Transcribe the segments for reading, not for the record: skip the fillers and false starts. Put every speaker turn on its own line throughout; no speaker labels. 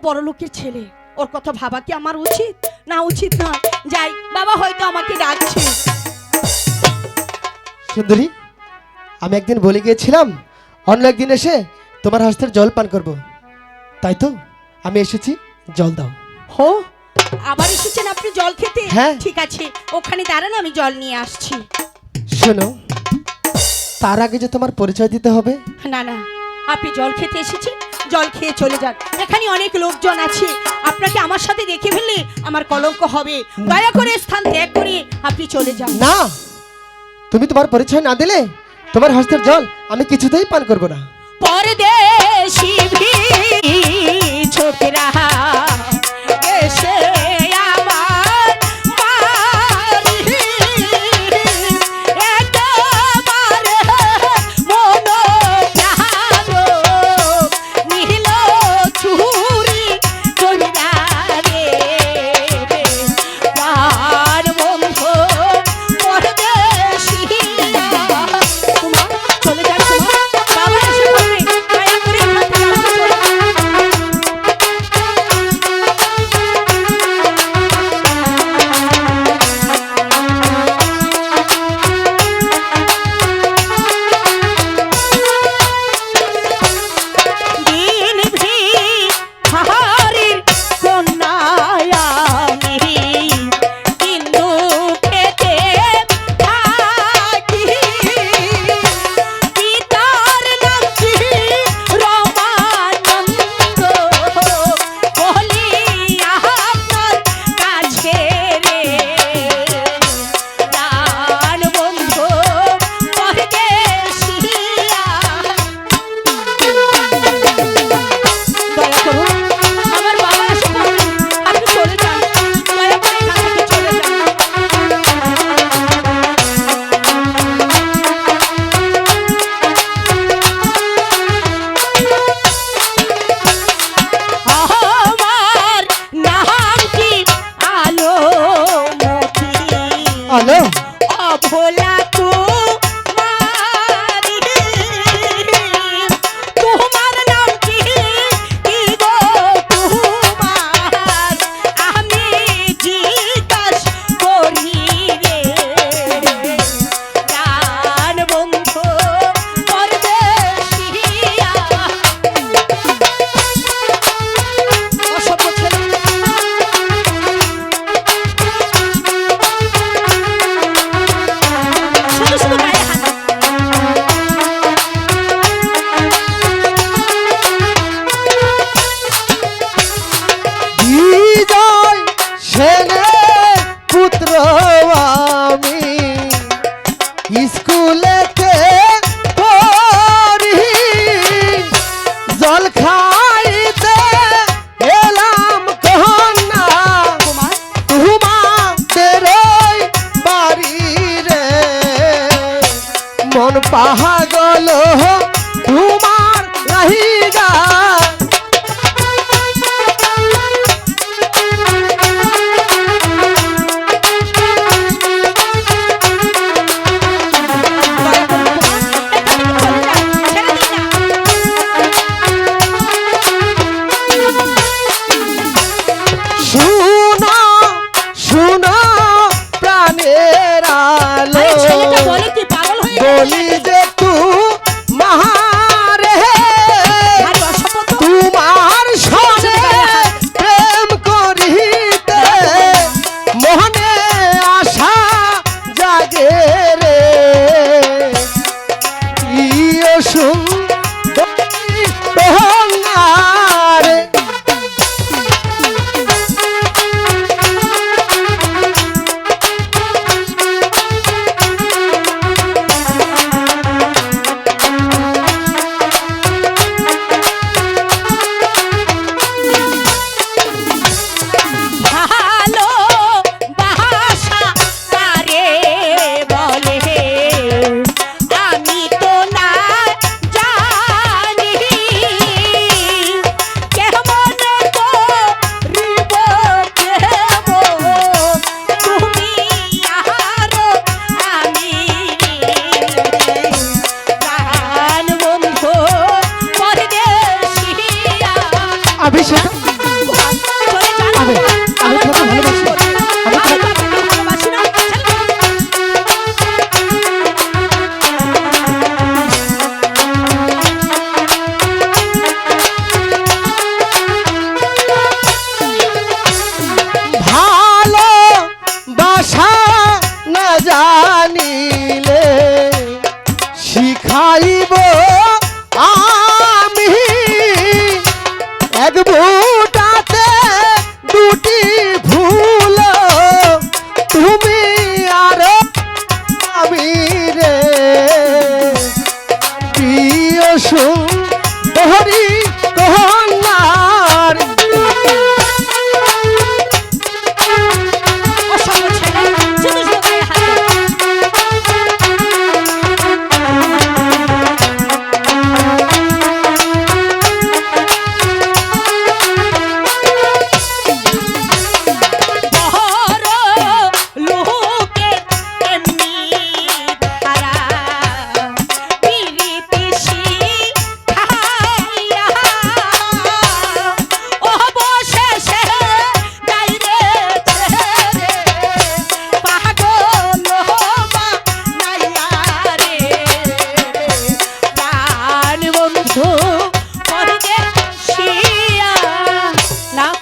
বড়লোকের ছেলে, ওর কথা ভাবা কি আমার উচিত না উচিত না? যাই, বাবা হয়তো আমাকে ডাকছে।
সুন্দরী, আমি একদিন বলে গিয়েছিলাম অন্য একদিন এসে তোমার হস্তের জল পান করব, তাই তো আমি এসেছি, জল দাও।
হো, আবার এসেছেন আপনি জল খেতে?
হ্যাঁ।
ঠিক আছে, ওখানে দাঁড়ান, আমি জল নিয়ে আসছি।
শোনো, তার আগে যে তোমার পরিচয় দিতে হবে।
না না, আপনি জল খেতে এসেছেন, জল খেয়ে চলে যান। এখানে অনেক লোকজন আছে, আপনাকে আমার সাথে দেখে ফেললে আমার কলঙ্ক হবে। দয়া করে স্থান ত্যাগ করে আপনি চলে যান।
না, তুমি তোমার পরিচয় না দিলে তোমার হস্তের জল আমি কিছুতেই পান করব না।
পরদেশি ছোকরা এসে আমার বাড়ি, একেবারে মন প্রাণ নিল চুরি করিয়া রে, প্রাণ বন্ধু পরদেশি। তোমার চলে যান, তোমার বাবা এসে বলবে, দয়া করে এখান থেকে আপনি চলে যান।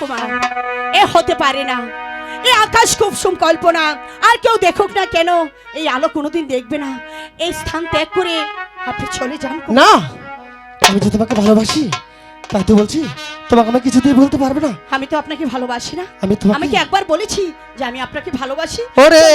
রাজকুমার, এ হতে পারে না। এই আকাশ খুব কল্পনা, আর কেউ দেখুক না কেন এই আলো কোনোদিন দেখবে না। এই স্থান ত্যাগ করে আপনি চলে যান।
না, আমি যে তোমাকে ভালোবাসি তাই তো বলছি, তোমাকে আমি কিছুতেই বলতে পারবে না।
আমি তো আপনাকে ভালোবাসি না।
আমি তোমাকে
আমি কি একবার বলেছি যে আমি আপনাকে ভালোবাসি?
ওরে